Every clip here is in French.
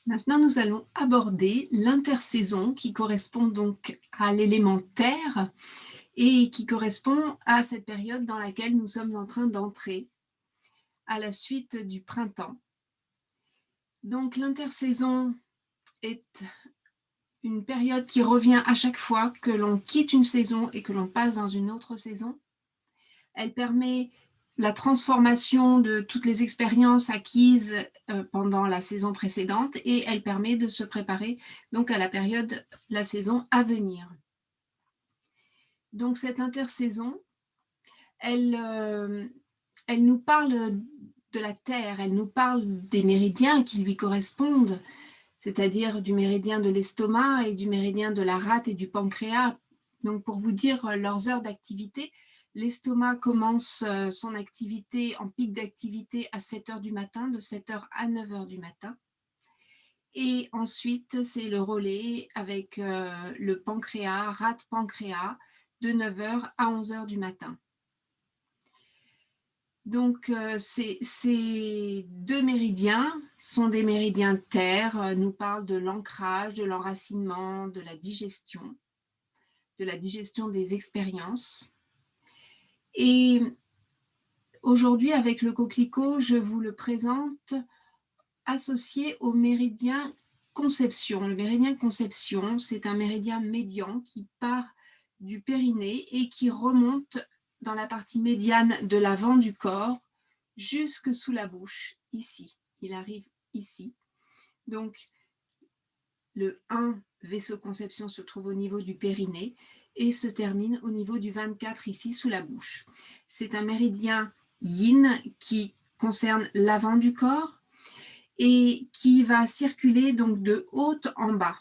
Maintenant, nous allons aborder l'intersaison qui correspond donc à l'élément terre et qui correspond à cette période dans laquelle nous sommes en train d'entrer à la suite du printemps. Donc l'intersaison est une période qui revient à chaque fois que l'on quitte une saison et que l'on passe dans une autre saison. Elle permet la transformation de toutes les expériences acquises pendant la saison précédente et elle permet de se préparer donc à la période, la saison à venir. Donc cette intersaison, elle nous parle de la Terre, elle nous parle des méridiens qui lui correspondent, c'est-à-dire du méridien de l'estomac et du méridien de la rate et du pancréas. Donc pour vous dire leurs heures d'activité, l'estomac commence son activité en pic d'activité à 7 heures du matin, de 7 heures à 9 heures du matin. Et ensuite, c'est le relais avec le pancréas, rate-pancréas, de 9 heures à 11 heures du matin. Donc, ces deux méridiens sont des méridiens terre, nous parlent de l'ancrage, de l'enracinement, de la digestion des expériences. Et aujourd'hui, avec le coquelicot, je vous le présente associé au méridien conception. Le méridien conception, c'est un méridien médian qui part du périnée et qui remonte dans la partie médiane de l'avant du corps jusque sous la bouche, ici. Il arrive ici. Donc, le 1 vaisseau conception se trouve au niveau du périnée et se termine au niveau du 24 ici sous la bouche. C'est un méridien yin qui concerne l'avant du corps et qui va circuler donc de haut en bas.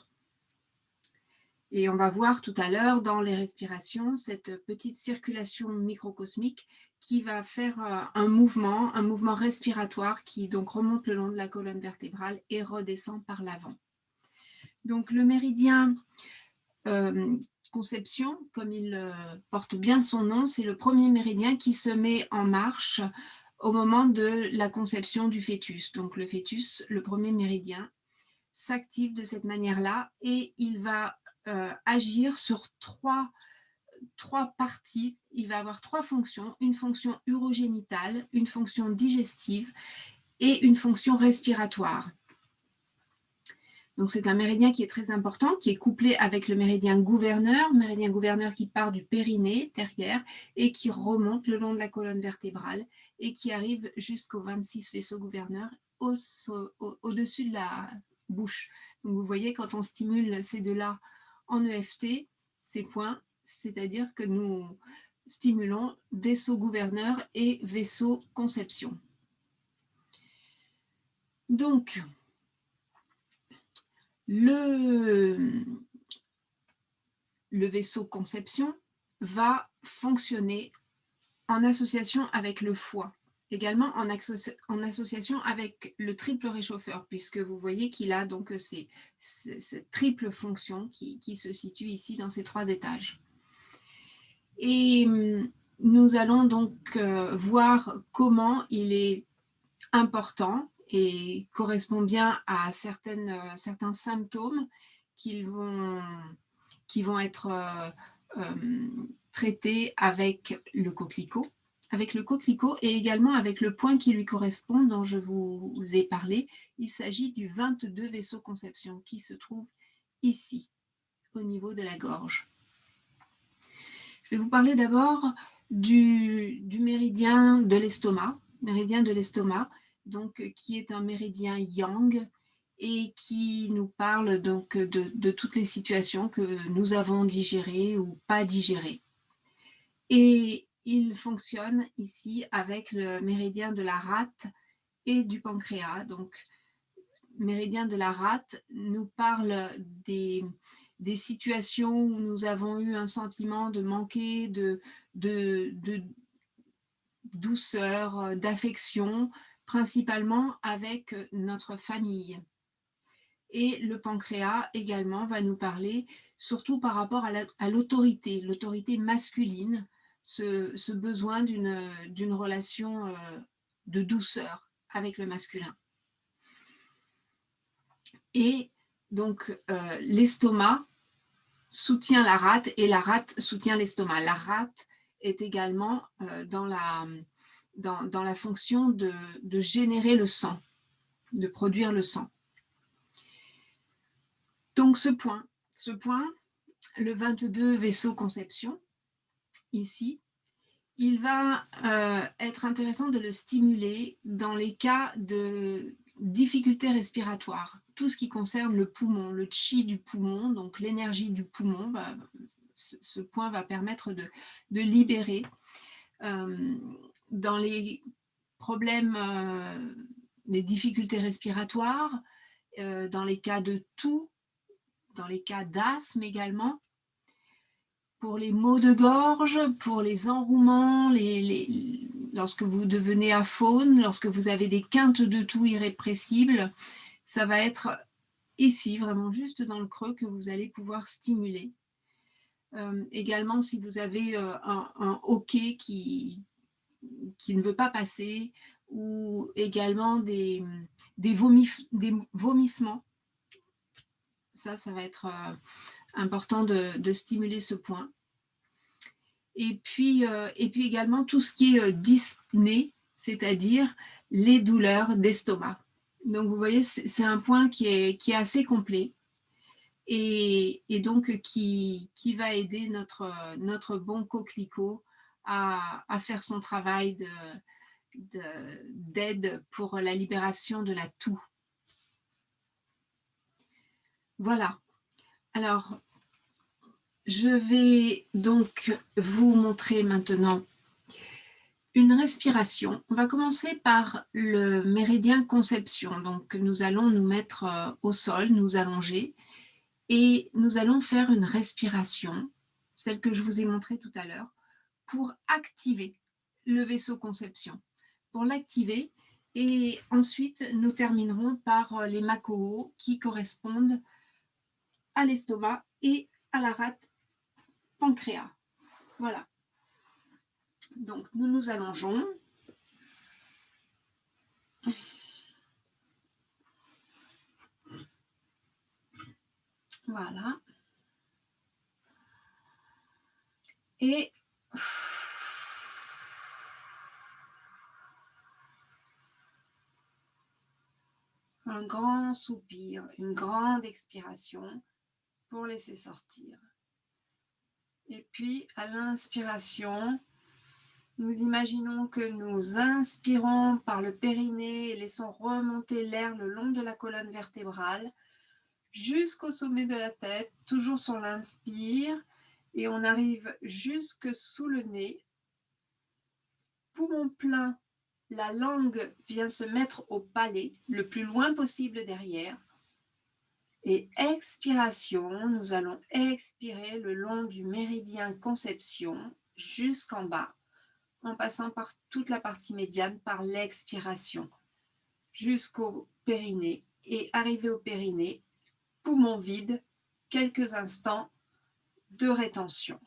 Et on va voir tout à l'heure dans les respirations cette petite circulation microcosmique qui va faire un mouvement respiratoire qui donc remonte le long de la colonne vertébrale et redescend par l'avant. Donc le méridien conception, comme il porte bien son nom, c'est le premier méridien qui se met en marche au moment de la conception du fœtus. Donc le fœtus, le premier méridien, s'active de cette manière-là et il va agir sur trois parties. Il va avoir trois fonctions, une fonction urogénitale, une fonction digestive et une fonction respiratoire. Donc c'est un méridien qui est très important, qui est couplé avec le méridien gouverneur qui part du périnée derrière et qui remonte le long de la colonne vertébrale et qui arrive jusqu'au 26 vaisseau gouverneur au-dessus de la bouche. Donc vous voyez, quand on stimule ces deux-là en EFT, ces points, c'est-à-dire que nous stimulons vaisseau gouverneur et vaisseau conception. Donc, le vaisseau conception va fonctionner en association avec le foie, également en association avec le triple réchauffeur, puisque vous voyez qu'il a donc cette triple fonction qui se situe ici dans ces trois étages. Et nous allons donc voir comment il est important et correspond bien à certains symptômes qui vont être traités avec le coquelicot. Et également avec le point qui lui correspond dont je vous ai parlé. Il s'agit du 22 vaisseau conception qui se trouve ici, au niveau de la gorge. Je vais vous parler d'abord du méridien de l'estomac, donc qui est un méridien yang et qui nous parle donc de toutes les situations que nous avons digérées ou pas digérées. Et il fonctionne ici avec le méridien de la rate et du pancréas. Donc, méridien de la rate nous parle des situations où nous avons eu un sentiment de manquer de douceur, d'affection, principalement avec notre famille. Et le pancréas également va nous parler, surtout par rapport à l'autorité masculine, ce besoin d'une relation de douceur avec le masculin. Et donc, l'estomac soutient la rate et la rate soutient l'estomac. La rate est également dans la fonction de générer le sang, de produire le sang. Donc ce point, le 22 vaisseau conception, ici, il va être intéressant de le stimuler dans les cas de difficultés respiratoires. Tout ce qui concerne le poumon, le chi du poumon, donc l'énergie du poumon, ce point va permettre de libérer. Dans les problèmes, les difficultés respiratoires, dans les cas de toux, dans les cas d'asthme également, pour les maux de gorge, pour les enrouements, lorsque vous devenez aphone, lorsque vous avez des quintes de toux irrépressibles, ça va être ici, vraiment juste dans le creux, que vous allez pouvoir stimuler. Également, si vous avez un hoquet qui ne veut pas passer, ou également des vomissements, ça va être important de stimuler ce point. Et puis également tout ce qui est dyspnée, c'est-à-dire les douleurs d'estomac. Donc vous voyez, c'est un point qui est assez complet et donc qui va aider notre bon coquelicot à faire son travail d'aide pour la libération de la toux. Voilà. Alors, je vais donc vous montrer maintenant une respiration. On va commencer par le méridien conception. Donc, nous allons nous mettre au sol, nous allonger, et nous allons faire une respiration, celle que je vous ai montrée tout à l'heure, pour activer le vaisseau conception. Pour l'activer, et ensuite, nous terminerons par les makoho qui correspondent à l'estomac et à la rate pancréas. Voilà. Donc, nous nous allongeons. Voilà. Et un grand soupir, une grande expiration pour laisser sortir. Et puis, à l'inspiration, nous imaginons que nous inspirons par le périnée et laissons remonter l'air le long de la colonne vertébrale jusqu'au sommet de la tête, toujours sur l'inspire, et on arrive jusque sous le nez. Poumon plein, la langue vient se mettre au palais, le plus loin possible derrière. Et expiration, nous allons expirer le long du méridien conception jusqu'en bas, en passant par toute la partie médiane par l'expiration, jusqu'au périnée. Et arrivé au périnée, poumon vide, quelques instants de rétention.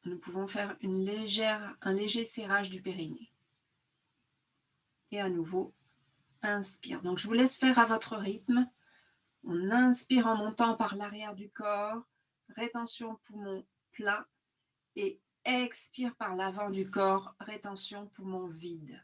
Nous pouvons faire un léger serrage du périnée. Et à nouveau, inspire. Donc, je vous laisse faire à votre rythme. On inspire en montant par l'arrière du corps, rétention poumon plein, et expire par l'avant du corps, rétention poumon vide.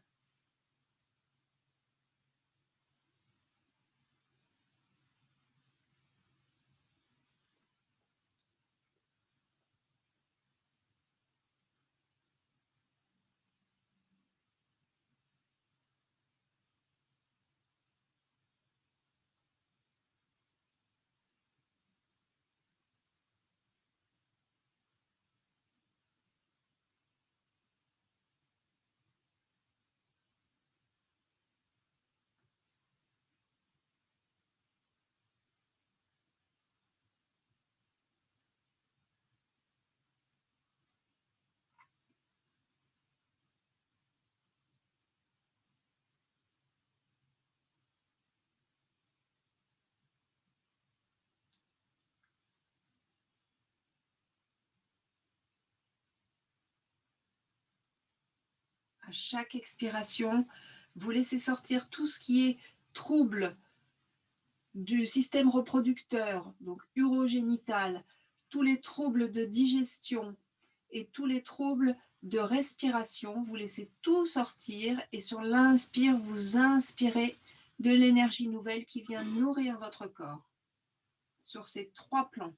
À chaque expiration, vous laissez sortir tout ce qui est troubles du système reproducteur, donc urogénital, tous les troubles de digestion et tous les troubles de respiration, vous laissez tout sortir et sur l'inspire, vous inspirez de l'énergie nouvelle qui vient nourrir votre corps sur ces 3 plans.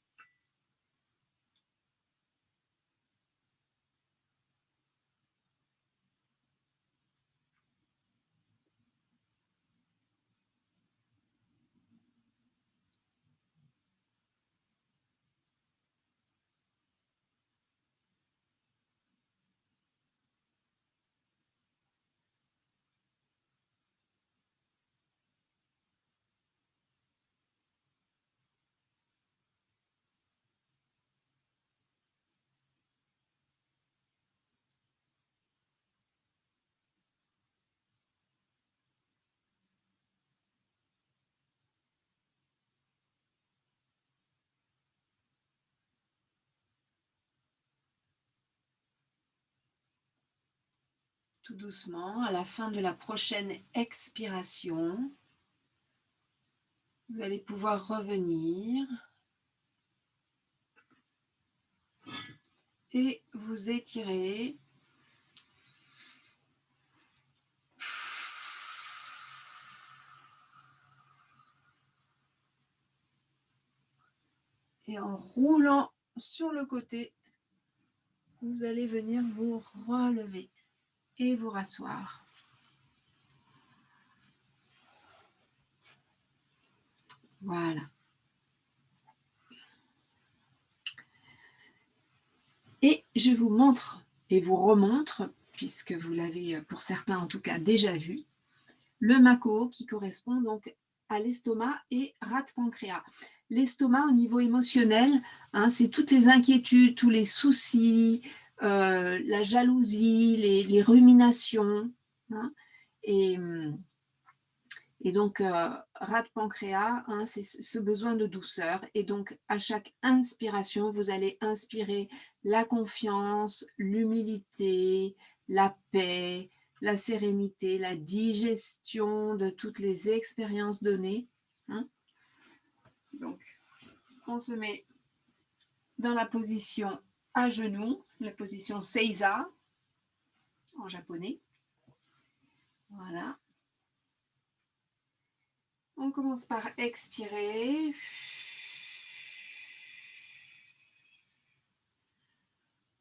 Tout doucement, à la fin de la prochaine expiration, vous allez pouvoir revenir et vous étirer. Et en roulant sur le côté, vous allez venir vous relever et vous rasseoir. Voilà. Et je vous montre et vous remontre, puisque vous l'avez pour certains en tout cas déjà vu, le Mako qui correspond donc à l'estomac et rate-pancréas. L'estomac au niveau émotionnel, hein, c'est toutes les inquiétudes, tous les soucis, la jalousie, les ruminations. Hein, et donc, rate-pancréas, hein, c'est ce besoin de douceur. Et donc, à chaque inspiration, vous allez inspirer la confiance, l'humilité, la paix, la sérénité, la digestion de toutes les expériences données. Hein. Donc, on se met dans la position à genoux, la position Seiza en japonais. Voilà. On commence par expirer.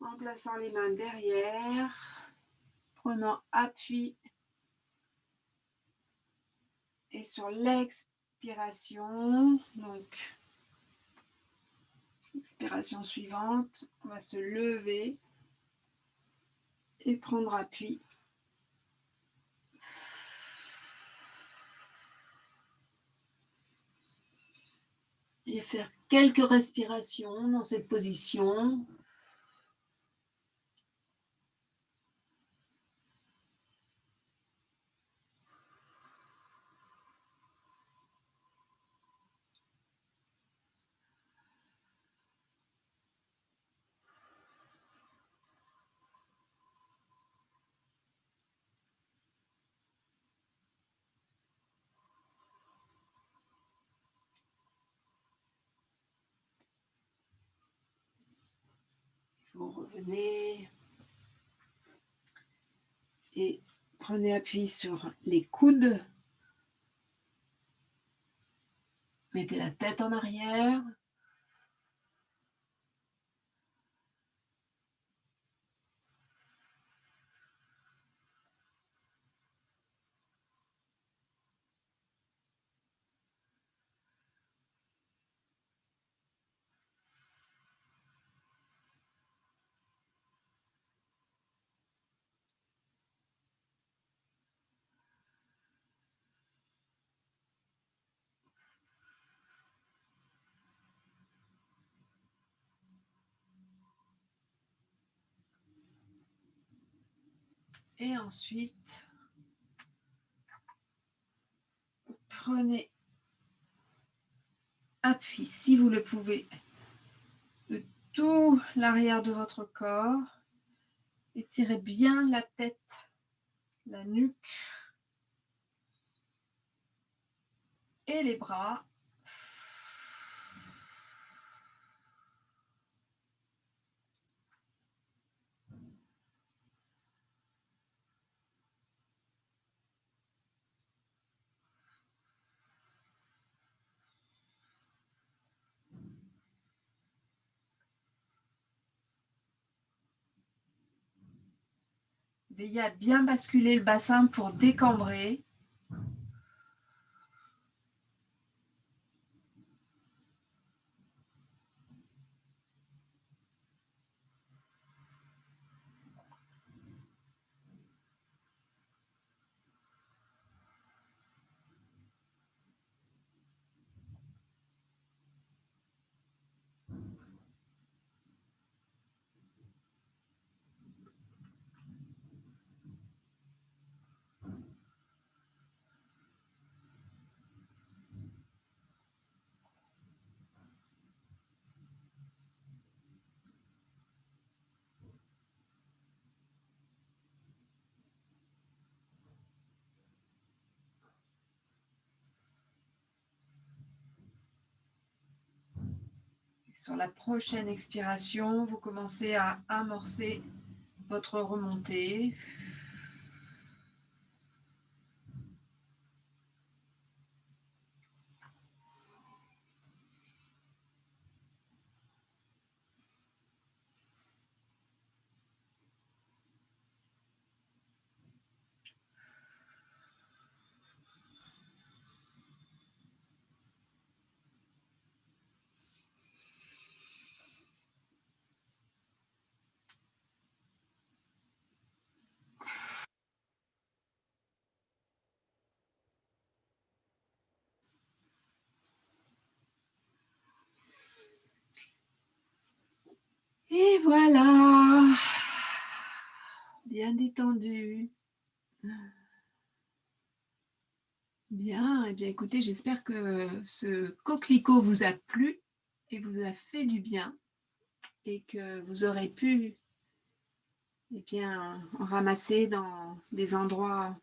En plaçant les mains derrière, prenant appui. Et sur l'expiration, donc expiration suivante, on va se lever et prendre appui. Et faire quelques respirations dans cette position. Vous revenez et prenez appui sur les coudes. Mettez la tête en arrière. Et ensuite, prenez appui, si vous le pouvez, de tout l'arrière de votre corps. Étirez bien la tête, la nuque. et les bras. Veillez à bien basculer le bassin pour décambrer. Sur la prochaine expiration, vous commencez à amorcer votre remontée. Et voilà, bien détendu. Bien, eh bien écoutez, j'espère que ce coquelicot vous a plu et vous a fait du bien et que vous aurez pu en ramasser dans des endroits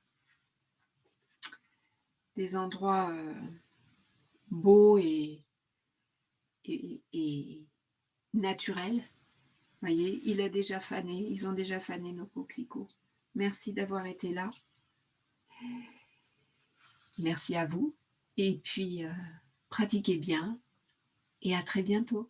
beaux et naturels. Voyez, il a déjà fané, ils ont déjà fané nos coquelicots. Merci d'avoir été là. Merci à vous. Et puis, pratiquez bien et à très bientôt.